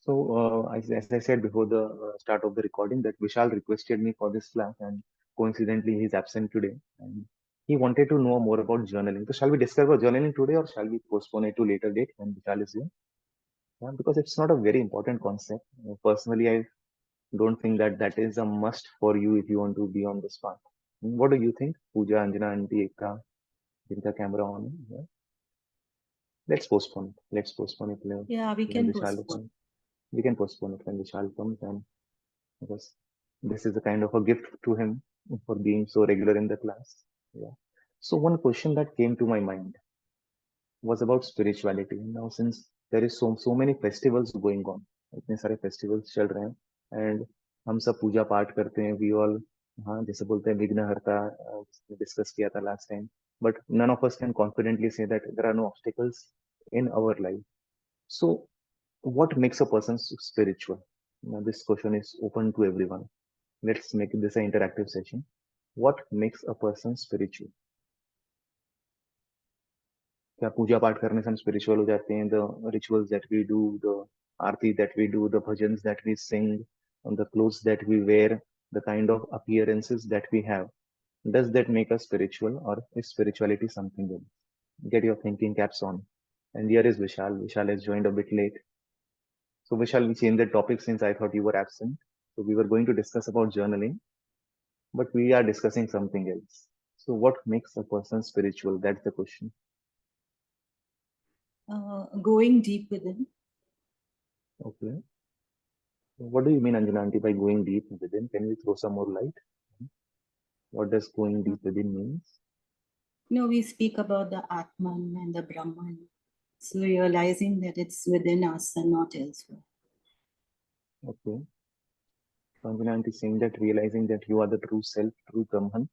As I said before the start of the recording, that Vishal requested me for this class, and coincidentally, he's absent today. And he wanted to know more about journaling. So, shall we discuss about journaling today, or shall we postpone it to later date when Vishal is here? Yeah, because it's not a very important concept. Personally, I don't think that that is a must for you if you want to be on this path. What do you think, Pooja, Anjana, Auntie, Ekta, with the camera on? Yeah. Let's postpone it. Let's postpone it Yeah, we when can Vishal postpone. comes. We can postpone it when Vishal comes, and because this is a kind of a gift to him for being so regular in the class. Yeah. So one question that came to my mind was about spirituality. Now, since there is so many festivals going on, इतने सारे festivals चल रहे हैं, and हम सब पूजा पाठ करते हैं, we all, हाँ जैसे बोलते हैं विघ्नहर्ता, डिस्कस किया था last time, but none of us can confidently say that there are no obstacles in our life. So what makes a person spiritual? Now, this question is open to everyone. Let's make this an interactive session. What makes a person spiritual? क्या पूजा पाठ करने से हम spiritual हो जाते हैं? The rituals that we do, the Aarti that we do, the bhajans that we sing, and the clothes that we wear, the kind of appearances that we have, does that make us spiritual, or is spirituality something else? Get your thinking caps on. And here is Vishal. Vishal has joined a bit late. So Vishal, we changed the topic since I thought you were absent. So we were going to discuss about journaling, but we are discussing something else. So what makes a person spiritual? That's the question. Going deep within. Okay. What do you mean, Anjana Aunty, by going deep within? Can you throw some more light? What does going deep within means? We speak about the Atman and the Brahman. So realizing that it's within us and not elsewhere. Okay. So Anjana Aunty is saying that realizing that you are the true self, true Brahman,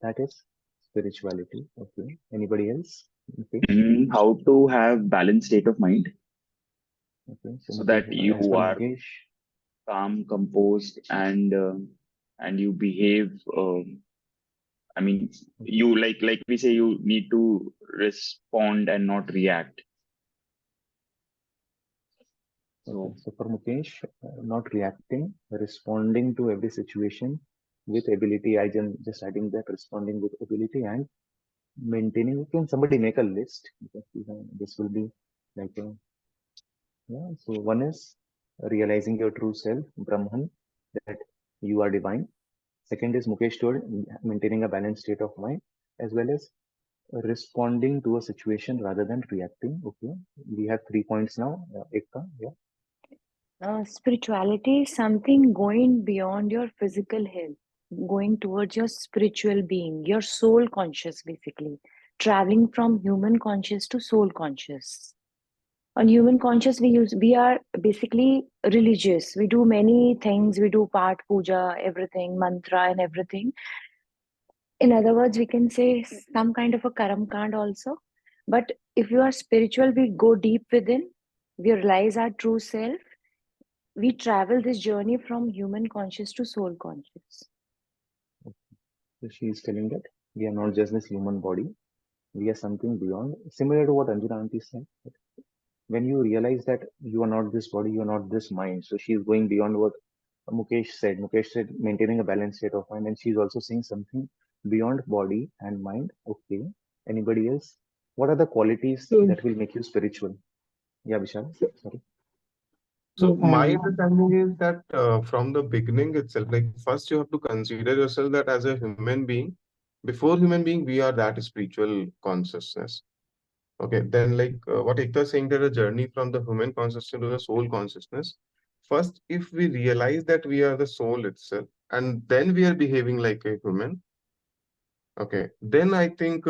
that is spirituality. Okay. Anybody else? Okay. How to have balanced state of mind Okay. So so Mukesh, that you as per are Mukesh, calm, composed, and you behave. I mean, okay. you like we say, you need to respond and not react. Okay. So So for Mukesh, not reacting, responding to every situation with ability. Just adding that responding with ability and maintaining. Can somebody make a list? Because this will be like a, yeah. So one is realizing your true self, Brahman, that you are divine. Second is Mukesh told maintaining a balanced state of mind, as well as responding to a situation rather than reacting. Okay, we have 3 points now. Ekta, yeah. Spirituality is something going beyond your physical health, going towards your spiritual being, your soul conscious, basically, traveling from human conscious to soul conscious. On human conscious, we are basically religious. We do many things. We do part puja, everything, mantra, and everything. In other words, we can say some kind of a karam kand also. But if you are spiritual, we go deep within. We realize our true self. We travel this journey from human conscious to soul conscious. So she is telling that we are not just this human body. We are something beyond, similar to what Anjana Aunty said. When you realize that you are not this body, you are not this mind. So she is going beyond what Mukesh said. Mukesh said maintaining a balanced state of mind, and she's also saying something beyond body and mind. Okay. Anybody else? What are the qualities So, that will make you spiritual? Yeah, Vishal. Sorry. so my Um, understanding is that from the beginning itself, like first you have to consider yourself that as a human being, before human being, we are that spiritual consciousness. Okay, then like what Ekta is saying, that a journey from the human consciousness to the soul consciousness. First, if we realize that we are the soul itself, and then we are behaving like a human, okay, then I think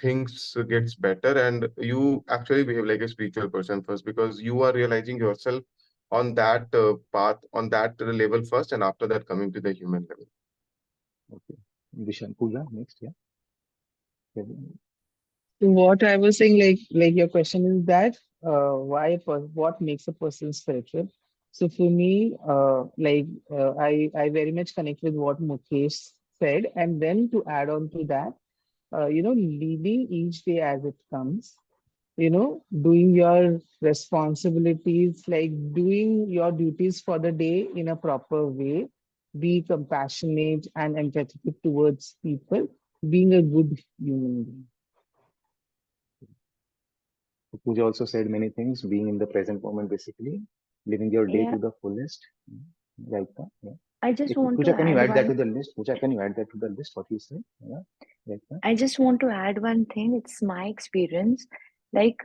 things gets better, and you actually behave like a spiritual person first because you are realizing yourself on that path, on that level first, and after that coming to the human level. Okay. Vishal, Pooja, next. Yeah. Okay. what I was saying, like your question is that what makes a person spiritual? So for me, I very much connect with what Mukesh said, and then to add on to that, living each day as it comes, doing your responsibilities, like doing your duties for the day in a proper way, be compassionate and empathetic towards people, being a good human being. Pooja also said many things, being in the present moment, basically, living your day Yeah, to the fullest. Right. Yeah. I just want to Pooja, can you add add that one. to the list? Pooja, can you add that to the list, what you said? Yeah. Right. I just want to add one thing. It's my experience. Like,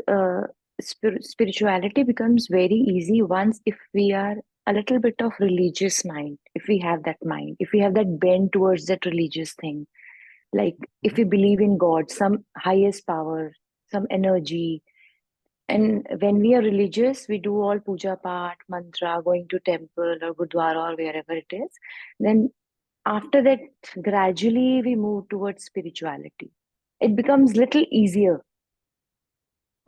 spirituality becomes very easy once if we are a little bit of religious mind, if we have that mind, if we have that bend towards that religious thing. Like, if we believe in God, some highest power, some energy. And when we are religious, we do all puja part, mantra, going to temple or gurdwara or wherever it is. Then after that, gradually we move towards spirituality. It becomes little easier.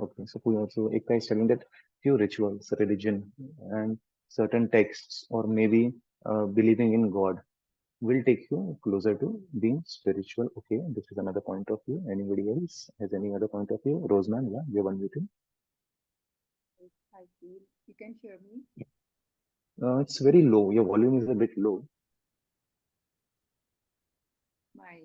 Okay, so Pooja, so Ekta is telling that few rituals, religion, and certain texts, or maybe believing in God, will take you closer to being spiritual. Okay, this is another point of view. Anybody else has any other point of view? Roseman, yeah, you're unmuted. I feel you can hear me. It's very low. Your volume is a bit low. My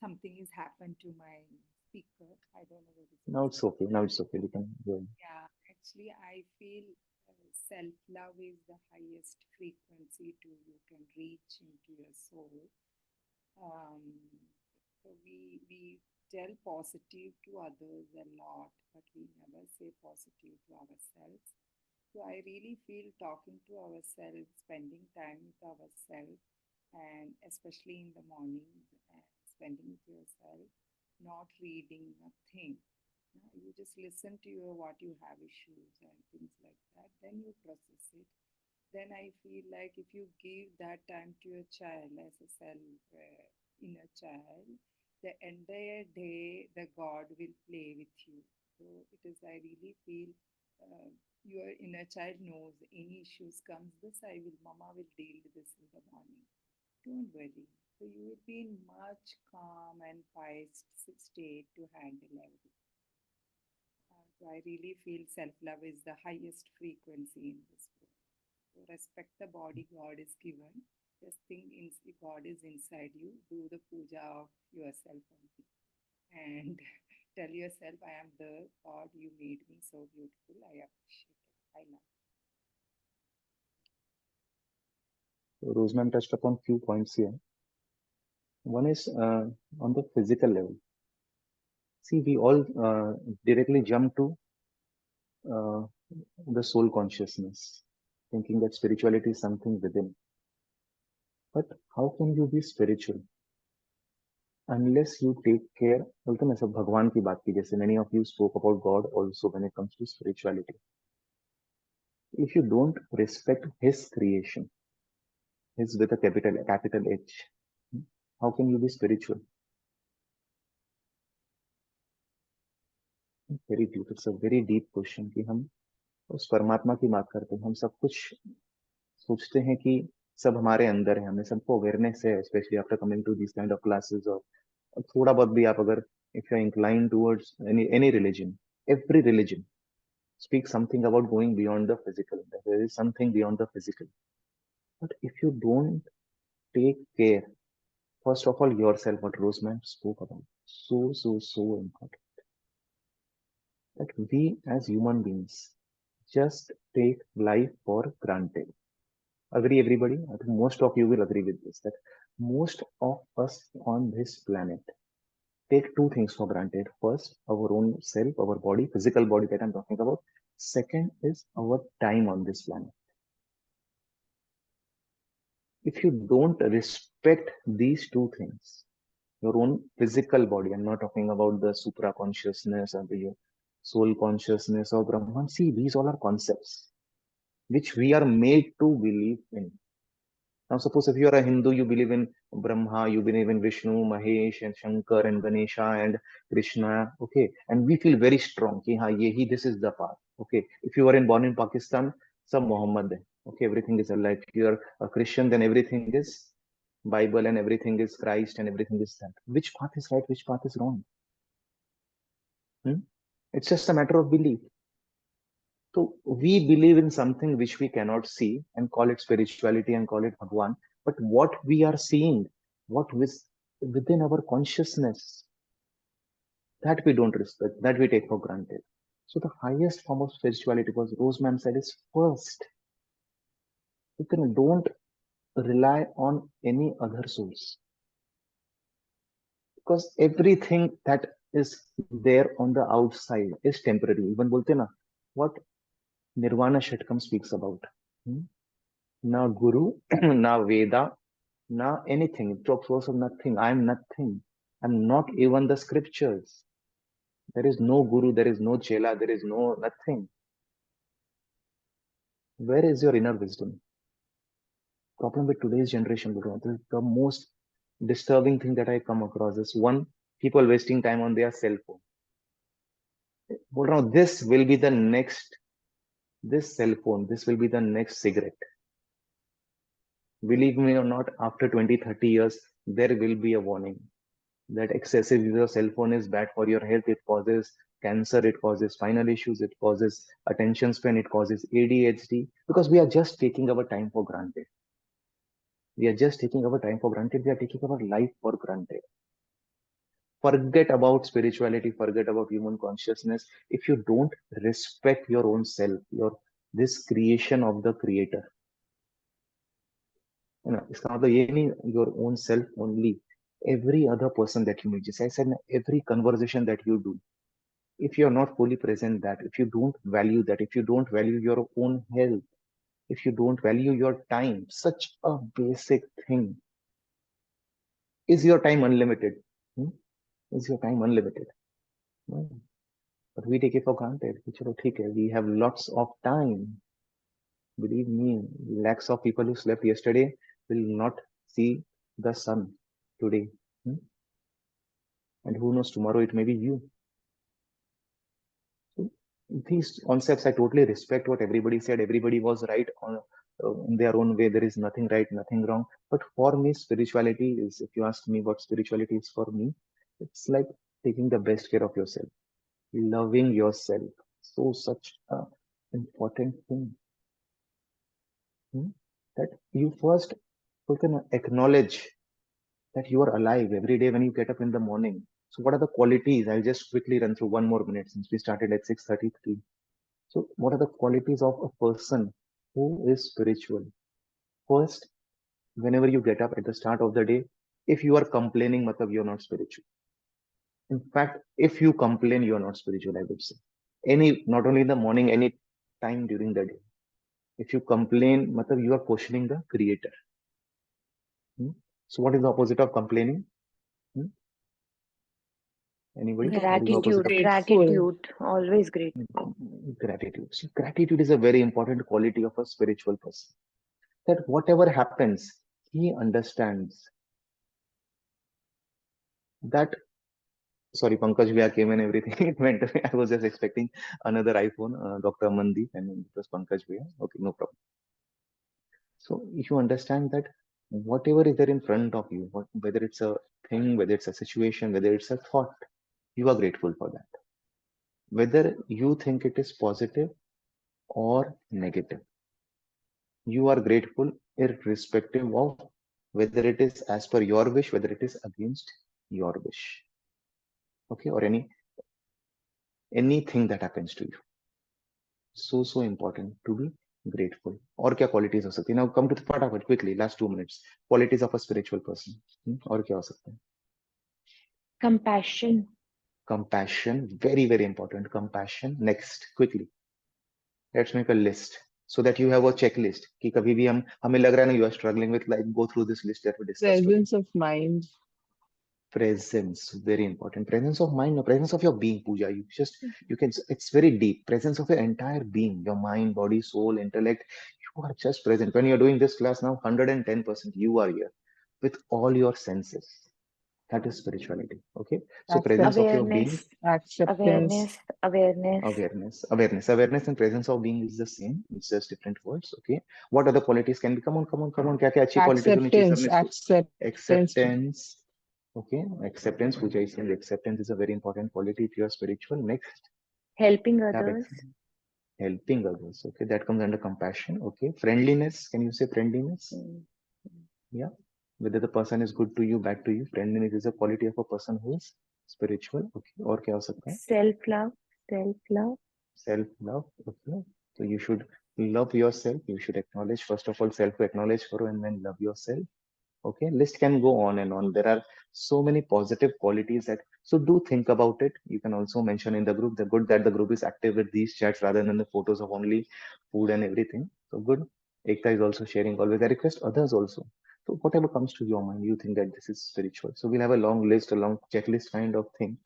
something has happened to my speaker. I don't know what it is. Now it's okay. Now it's okay. You can go ahead. Yeah, actually, I feel self-love is the highest frequency to you can reach into your soul. Um, so we tell positive to others a lot, but we never say positive to ourselves. So I really feel talking to ourselves, spending time with ourselves, and especially in the mornings, and spending with yourself, not reading nothing. You just listen to your what you have issues and things like that. Then you process it. Then I feel like if you give that time to your child as a self inner child, the entire day the God will play with you. So it is. I really feel your inner child knows any issues comes. This I will. Mama will deal with this in the morning. Don't worry. So you will be in much calm and pious state to handle everything. So I really feel self-love is the highest frequency in this world. So respect the body God is given. Just think God is inside you. Do the puja of yourself only. And tell yourself, I am the God, you made me so beautiful. I appreciate it. I love So Roseman touched upon few points here. One is on the physical level. See, we all directly jump to uh, the soul consciousness, thinking that spirituality is something within. But how can you be spiritual unless you take care? बोलते हैं ना सब भगवान की बात की जैसे many of you spoke about God also when it comes to spirituality. If you don't respect His creation, His with a capital H, how can you be spiritual? Very deep. It's a very deep question कि हम उस परमात्मा की बात करते हैं, हम सब कुछ सोचते हैं कि सब हमारे अंदर है, हमें सबको अवेयरनेस है, specially after coming to this kind of classes, और थोड़ा बहुत भी आप अगर if you are incline towards any religion, every religion speaks something about going beyond the physical. There is something beyond the physical. But if you don't take care, first of all, yourself, what Roseman spoke about, so important, that we as human beings just take life for granted. Agree, everybody? I think most of you will agree with this, that most of us on this planet take two things for granted. First, our own self, our body, physical body that I'm talking about. Second is our time on this planet. If you don't respect these two things, your own physical body, I'm not talking about the supra consciousness or the soul consciousness or Brahman. See, these all are concepts which we are made to believe in. Now, suppose if you are a Hindu, you believe in Brahma, you believe in Vishnu, Mahesh, and Shankar, and Ganesha, and Krishna. Okay, and we feel very strong. Ki, हाँ, yehi, this is the path. Okay, if you are born in Pakistan, sab Muhammad hai. Okay, everything is Allah. If you are a Christian, then everything is Bible, and everything is Christ, and everything is that. Which path is right? Which path is wrong? Hmm? It's just a matter of belief. So we believe in something which we cannot see and call it spirituality and call it Bhagwan. But what we are seeing, what was within our consciousness, that we don't respect, that we take for granted. So the highest form of spirituality, was Roseman said, is first. You can don't rely on any other source, because everything that is there on the outside is temporary. Even bolte na, what Nirvana Shatkam speaks about. Hmm? Na Guru, na Veda, na anything. Talks also nothing. I am nothing. I'm not even the scriptures. There is no Guru, there is no Chela, there is no nothing. Where is your inner wisdom? Problem with today's generation, the most disturbing thing that I come across is, one, people wasting time on their cell phone. बोल रहा हूँ, this will be the next, this cell phone, this will be the next cigarette. Believe me or not, after 20-30 years, there will be a warning that excessive use of cell phone is bad for your health. It causes cancer, it causes spinal issues, it causes attention span, it causes ADHD, because we are just taking our time for granted. We are just taking our time for granted. We are taking our life for granted. Forget about spirituality, forget about human consciousness. If you don't respect your own self, your this creation of the creator, इसका मतलब ये नहीं your own self only, every other person that you meet, just I said, every conversation that you do, if you're not fully present, that if you don't value that, if you don't value your own health, if you don't value your time, such a basic thing, is your time unlimited? Hmm? Is your time unlimited? No. But we take it for granted. Chalo, theek hai, we have lots of time. Believe me, lakhs of people who slept yesterday will not see the sun today. Hmm? And who knows, tomorrow it may be you. So these concepts, I totally respect what everybody said. Everybody was right on in their own way. There is nothing right, nothing wrong. But for me, spirituality is, if you ask me what spirituality is for me, it's like taking the best care of yourself, loving yourself. So such a important thing. Hmm? That you first can acknowledge that you are alive every day when you get up in the morning. So what are the qualities? I'll just quickly run through 1 more minute since we started at 6:33. So what are the qualities of a person who is spiritual? First, whenever you get up at the start of the day, if you are complaining, matlab you're not spiritual. In fact, if you complain, you're not spiritual, I would say. Not only in the morning, any time during the day. If you complain, matlab you are questioning the creator. Hmm? So what is the opposite of complaining? Hmm? Anybody? What is the opposite Gratitude, of Grateful. gratitude, always grateful. gratitude? So gratitude is a very important quality of a spiritual person. That whatever happens, he understands that. Sorry, Pankaj Vyas came and everything. It went. I was just expecting another iPhone, Dr. Mandeep, and it was Pankaj Vyas. Okay, no problem. So if you understand that whatever is there in front of you, whether it's a thing, whether it's a situation, whether it's a thought, you are grateful for that. Whether you think it is positive or negative, you are grateful irrespective of whether it is as per your wish, whether it is against your wish. Okay, or anything that happens to you. So important to be grateful. और क्या qualities हो सकती है? Now come to the फटाफट quickly, last 2 minutes. Qualities of a spiritual person. और क्या हो सकता है? Compassion. Compassion, very important. Compassion. Next, quickly. Let's make a list so that you have a checklist. कि कभी भी हमें लग रहा है ना, you are struggling with life, go through this list that we discussed today. Presence of mind. Presence, very important. Presence of mind, no, presence of your being, Pooja. You can, it's very deep. Presence of your entire being, your mind, body, soul, intellect. You are just present. When you're doing this class now, 110%, you are here with all your senses. That is spirituality. Okay. So presence of your being, Acceptance. awareness and presence of being is the same. It's just different words. Okay. What other qualities can be? Come on. क्या क्या अच्छी qualities होनी चाहिए सबने? Acceptance. Okay, acceptance, Puja is saying acceptance is a very important quality if you are spiritual. Next, Helping Have others. helping others. Okay, that comes under compassion. Okay, friendliness. Can you say friendliness? Mm. Yeah. Whether the person is good to you, bad to you, friendliness is a quality of a person who is spiritual. Okay. और क्या हो सकता है? Self-love. Self-love. Self-love. Okay. So you should love yourself. You should acknowledge, first of all, self to acknowledge करो and then love yourself. Okay, list can go on and on. There are so many positive qualities that, so do think about it. You can also mention in the group, the good that the group is active with these chats rather than the photos of only food and everything. So good. Ekta is also sharing always. I request others also. So whatever comes to your mind, you think that this is spiritual. So we'll have a long list, a long checklist kind of thing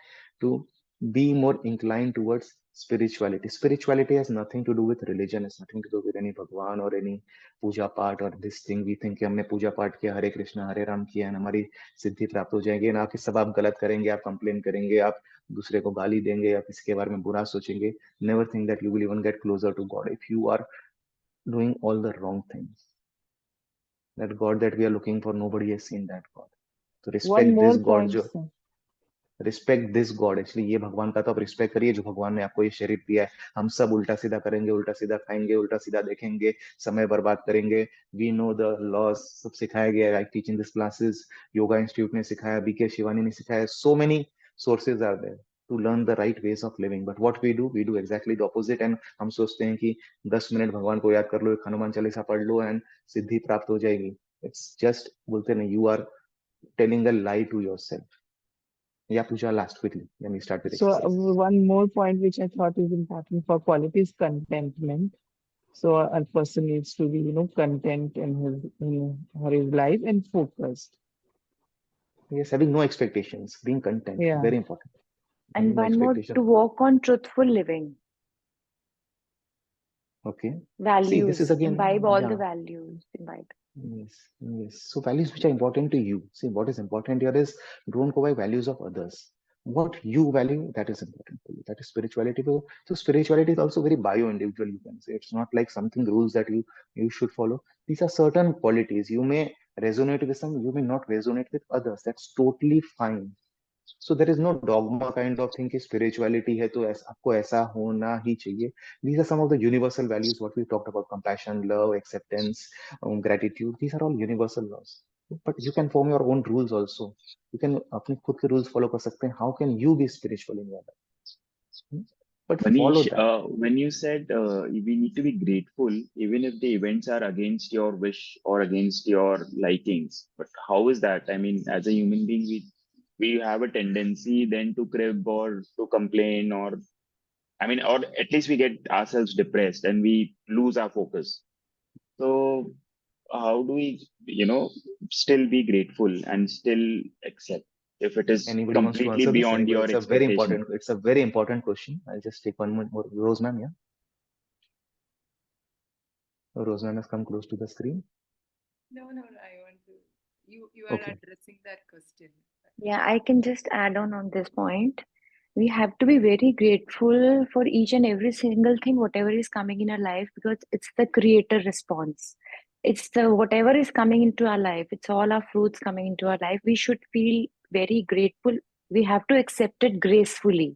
to be more inclined towards spirituality. Spirituality has nothing to do with religion. It's nothing to do with any Bhagwan or any पूजा पाठ और this thing we think कि हमने पूजा पाठ किया, हरे कृष्णा हरे राम किया है, हमारी सिद्धि प्राप्त हो जाएगी ना, कि सब आप गलत करेंगे, आप कंप्लेन करेंगे, आप दूसरे को गाली देंगे या किसी के बारे में बुरा सोचेंगे. Never think that you will even get closer to god if you are doing all the wrong things. That god that we are looking for, nobody has seen that god. तो One respect more this god. point, जो sir. Respect this god, actually ये भगवान का तो आप respect करिए जो भगवान ने आपको ये शरीर दिया है. हम सब उल्टा सीधा करेंगे, उल्टा सीधा खाएंगे, उल्टा सीधा देखेंगे, समय बर्बाद करेंगे. वी नो द लॉस, सब सिखाया गया है. I teach in this classes, yoga institute ने सिखाया, बीके शिवानी ने सिखाया. So many sources are there to learn the right ways of living. But what we do exactly the opposite. And हम सोचते हैं कि 10 मिनट भगवान को याद कर लो, एक हनुमान चालीसा पढ़ लो एंड सिद्धि प्राप्त हो जाएगी. इट्स जस्ट, बोलते नहीं, you are telling a lie to yourself. Yeah, Pooja, last quickly. Let me start with So exercise. one more point which I thought is important for quality is contentment. So a person needs to be, content in her his life and focused. Yes, having no expectations, being content, Yeah. very important. And Having no one more, expectation. to walk on truthful living. Okay. See, this is Values. Imbibe again, all the yeah. values. Imbibe. Yes, yes. So values which are important to you. See, what is important here is don't go by values of others. What you value, that is important for you. That is spirituality. So spirituality is also very bio-individual, you can say. It's not like something rules that you should follow. These are certain qualities. You may resonate with some, you may not resonate with others. That's totally fine. So there is no dogma kind of thing कि spirituality है तो आपको ऐसा होना ही चाहिए. These are some of the universal values what we talked about: compassion, love, acceptance, gratitude. These are all universal laws. But you can form your own rules also. You can अपने खुद के rules follow कर सकते हैं. How can you be spiritual in your life? But follow Manish, that. when you said we need to be grateful, even if the events are against your wish or against your likings, but how is that? I mean, as a human being, we have a tendency then to crib or to complain, or I mean, or at least we get ourselves depressed and we lose our focus. So how do we, still be grateful and still accept if it is Anybody wants to completely answer this? beyond Anybody? your expectation? It's a very important question. I'll just take one more. Rose ma'am, yeah. Rose ma'am has come close to the screen. No, I want to. You are Okay. addressing that question. Yeah, I can just add on this point. We have to be very grateful for each and every single thing, whatever is coming in our life, because it's the creator response. It's the whatever is coming into our life, it's all our fruits coming into our life. We should feel very grateful. We have to accept it gracefully.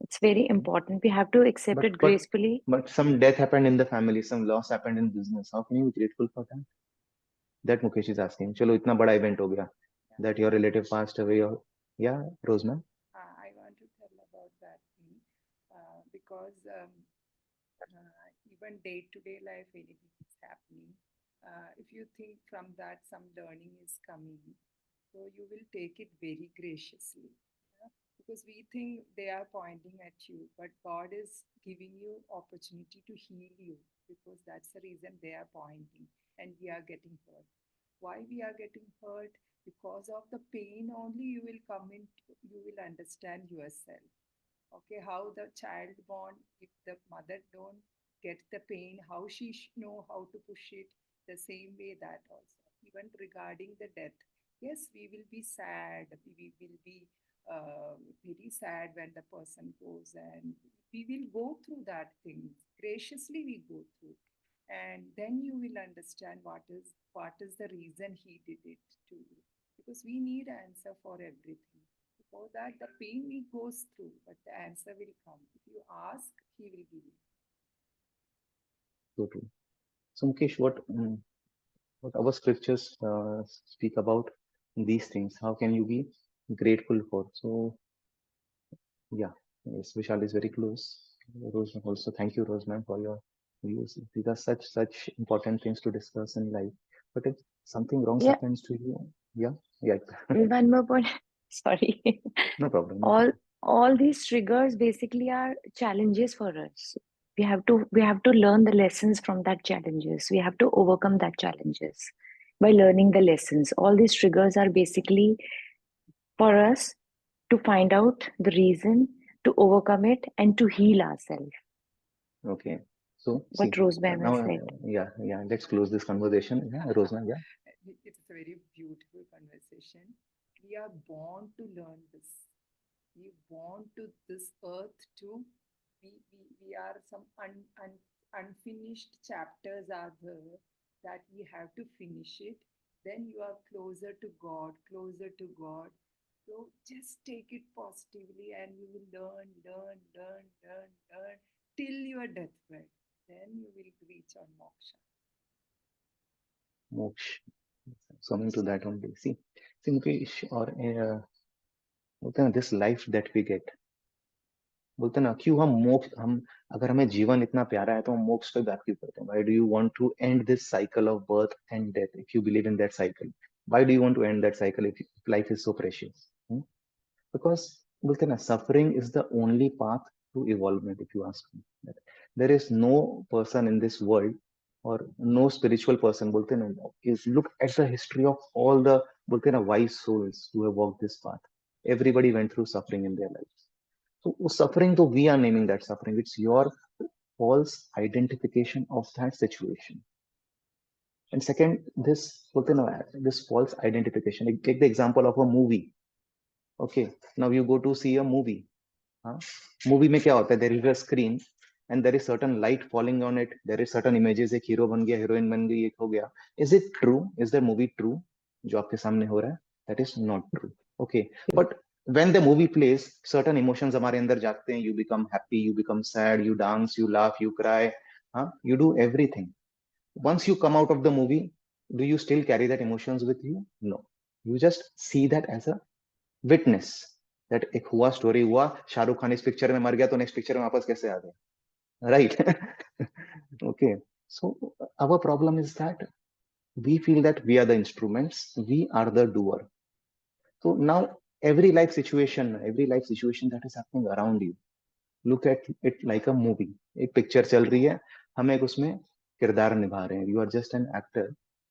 It's very important. We have to accept But it but gracefully. but some death happened in the family, some loss happened in business. How can you be grateful for that? That Mukesh is asking. चलो इतना बड़ा event हो गया. That your relative passed away. Or yeah, Rose ma'am. I want to tell about that thing because even day-to-day life, anything is happening. If you think from that some learning is coming, so you will take it very graciously. Because we think they are pointing at you, but God is giving you opportunity to heal you, because that's the reason they are pointing and we are getting hurt. Why we are getting hurt? Because of the pain only you will come in, you will understand yourself. Okay, how the child born, if the mother don't get the pain, how she know how to push it, the same way that also. Even regarding the death, yes, we will be sad, we will be very sad when the person goes, and we will go through that thing graciously, we go through, and then you will understand what is the reason he did it to you, because we need answer for everything. So that the pain he goes through, but the answer will come. If you ask, he will give you. So true. So Mukesh, what our scriptures speak about these things? How can you be grateful for? So yeah, yes, Vishal is very close. Rose also, thank you, Roseman, for your views. These are such important things to discuss in life. But if something wrong Yeah, happens to you, yeah, yeah, one more point. Sorry. no problem, no all problem. all these triggers basically are challenges for us. We have to learn the lessons from that challenges. We have to overcome that challenges by learning the lessons. All these triggers are basically for us to find out the reason, to overcome it, and to heal ourselves. Okay. So What see, Rosemary now, has said. yeah, let's close this conversation. Yeah, Roseman, yeah. It's a very beautiful conversation. We are born to learn this. We born to this earth to. We are some unfinished chapters are there that we have to finish it. Then you are closer to God, closer to God. So just take it positively and you will learn till your deathbed. Then you will reach on moksha. Moksha. Coming to that only. See, Mukesh, or बोलते हैं ना, this life that we get, बोलते हैं ना, क्यों हम मोक्ष हम अगर हमें जीवन इतना प्यारा है तो हम मोक्ष पे बात क्यों करते हैं? Why do you want to end this cycle of birth and death if you believe in that cycle? Why do you want to end that cycle if life is so precious? Because बोलते हैं ना, suffering is the only path to evolvement, if you ask me. There is no person in this world or no spiritual person, बोलते हैं ना, is look at the history of all the बोलते हैं ना wise souls who have walked this path. Everybody went through suffering in their lives. So suffering, though we are naming that suffering, it's your false identification of that situation. And second, this बोलते हैं ना, this false identification. Like, take the example of a movie. Okay, now you go to see a movie. हाँ, movie में क्या होता है? There is a screen and there is certain light falling on it, there is certain images, एक hero बन गया, heroine बन गई, एक हो गया. Is it true? Is the movie true जो आपके सामने हो रहा है? That is not true. Okay, but when the movie plays, certain emotions हमारे अंदर जागते हैं. You become happy, you become sad, you dance, you laugh, you cry, हाँ, you do everything. Once you come out of the movie, do you still carry that emotions with you? No. You just see that as a witness. That एक हुआ, story हुआ, शाहरुख खान इस picture में मर गया तो next picture में वापस कैसे आ गया, right? Okay, so our problem is that we feel that we are the instruments, we are the doer. So now every life situation that is happening around you, look at it like a movie. एक picture चल रही है, हम एक उसमें किरदार निभा रहे हैं. You are just an actor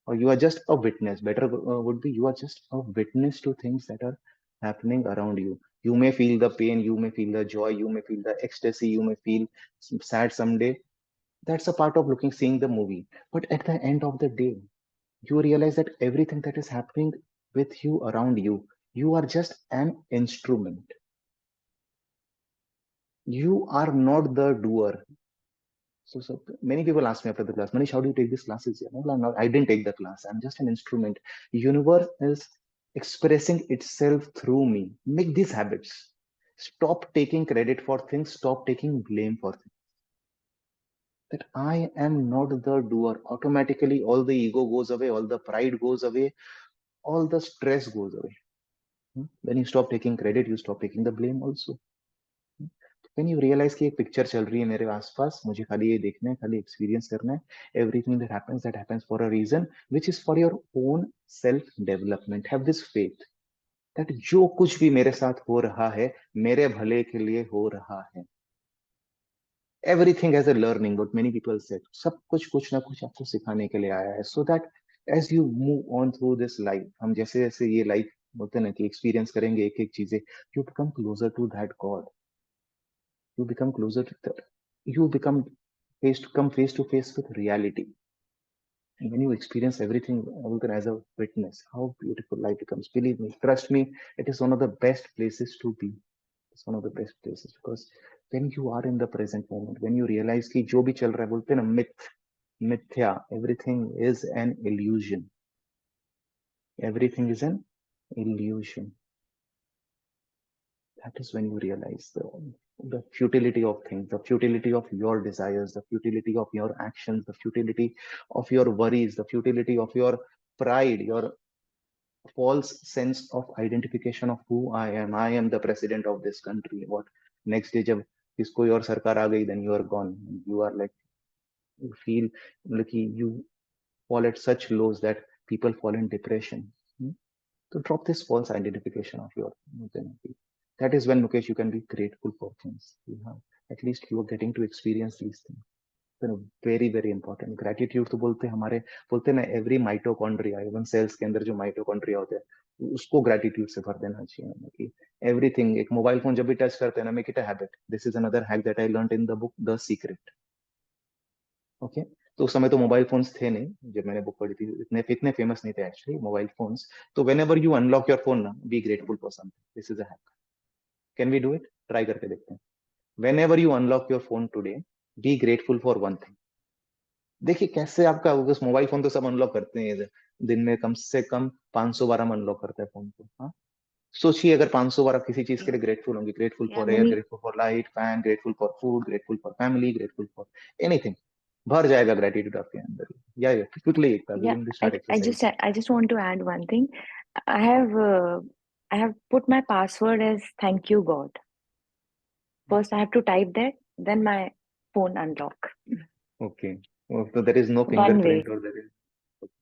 or you are just a witness. Better would be you are just a witness to things that are happening around you. You may feel the pain, you may feel the joy, you may feel the ecstasy, you may feel sad someday. That's a part of seeing the movie. But at the end of the day, you realize that everything that is happening with you around you, you are just an instrument. You are not the doer. So many people ask me after the class, Manish, how do you take these classes? Yeah, no, I didn't take the class. I'm just an instrument. Universe is expressing itself through me. Make these habits. Stop taking credit for things. Stop taking blame for things. That I am not the doer. Automatically, all the ego goes away, all the pride goes away, all the stress goes away. When you stop taking credit, you stop taking the blame also. When you realize कि एक picture चल रही है मेरे आसपास, मुझे खाली ये देखना है, खाली एक्सपीरियंस करना है. Everything that happens for a reason, which is for your own self development. Have this faith that जो कुछ भी मेरे साथ हो रहा है, मेरे भले के लिए हो रहा है. Everything has a learning, what many people said. सब कुछ ना कुछ आपको सिखाने के लिए आया है. So that as you move on through this life, हम जैसे जैसे ये लाइफ बोलते हैं ना कि एक्सपीरियंस करेंगे एक एक चीजें, you become closer to that God. You become closer to the, you become face to face with reality. And when you experience everything as a witness, how beautiful life becomes. Believe me, trust me, it is one of the best places to be. It's one of the best places because when you are in the present moment, when you realize कि जो भी चल रहा है, बोलते हैं ना, मिथ्या, everything is an illusion. Everything is an illusion. that is when you realize the futility of things, the futility of your desires, the futility of your actions, the futility of your worries, the futility of your pride, your false sense of identification of who I am. I am the president of this country. What next day जब इसको और सरकार आ गई, then you are gone. You are like, you feel like you fall at such lows that people fall in depression. So drop this false identification of your identity. That is when, Mukesh, you can be grateful for things you have. At least you are getting to experience these things. Very very important gratitude तो बोलते हैं ना every mitochondria even sales के अंदर जो mitochondria होते हैं उसको ग्रेटिट्यूड से भर देना चाहिए हमें कि एवरीथिंग एक मोबाइल फोन जब भी टच करते हैं ना make it a habit this is another hack that I learned in the book the secret okay तो उस समय तो मोबाइल फोन्स थे नहीं जब मैंने बुक पढ़ी थी इतने इतने फेमस नहीं थे एक्चुअली मोबाइल फोन्स तो whenever you unlock your phone ना be grateful for something this is a hack can we do it try करके देखते हैं whenever you unlock your phone today be grateful for one thing देखिए कैसे आपका उस mobile phone तो सब अनलॉक करते हैं दिन में कम से कम 500 बार हम अनलॉक करते हैं फोन को हाँ सोचिए अगर 500 बार आप किसी चीज के लिए ग्रेटफुल होंगे grateful Yeah, for air Mani, grateful for light fan grateful for food grateful for family grateful for anything भर जाएगा ग्रेटिट्यूड आपके अंदर या quickly yeah, start exercise I just want to add one thing. I have I have put my password as thank you God. First, I have to type that, then my phone unlock. okay so there is no One way. fingerprint or there is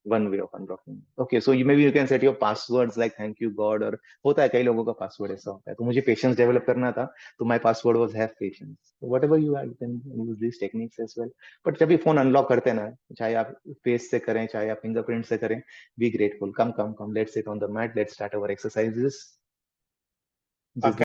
one way of unlocking. Okay, so maybe you can set your passwords like thank you God or होता है कई लोगों का password ऐसा होता है तो मुझे पेशेंस डेवलप करना था तो my password was have patience. So whatever you have, you can use these techniques as well. But जब भी फोन अनलॉक करते हैं ना चाहे आप फेस से करें चाहे आप फिंगरप्रिंट से करें be grateful. Come let's sit on the mat, let's start our exercises. जिस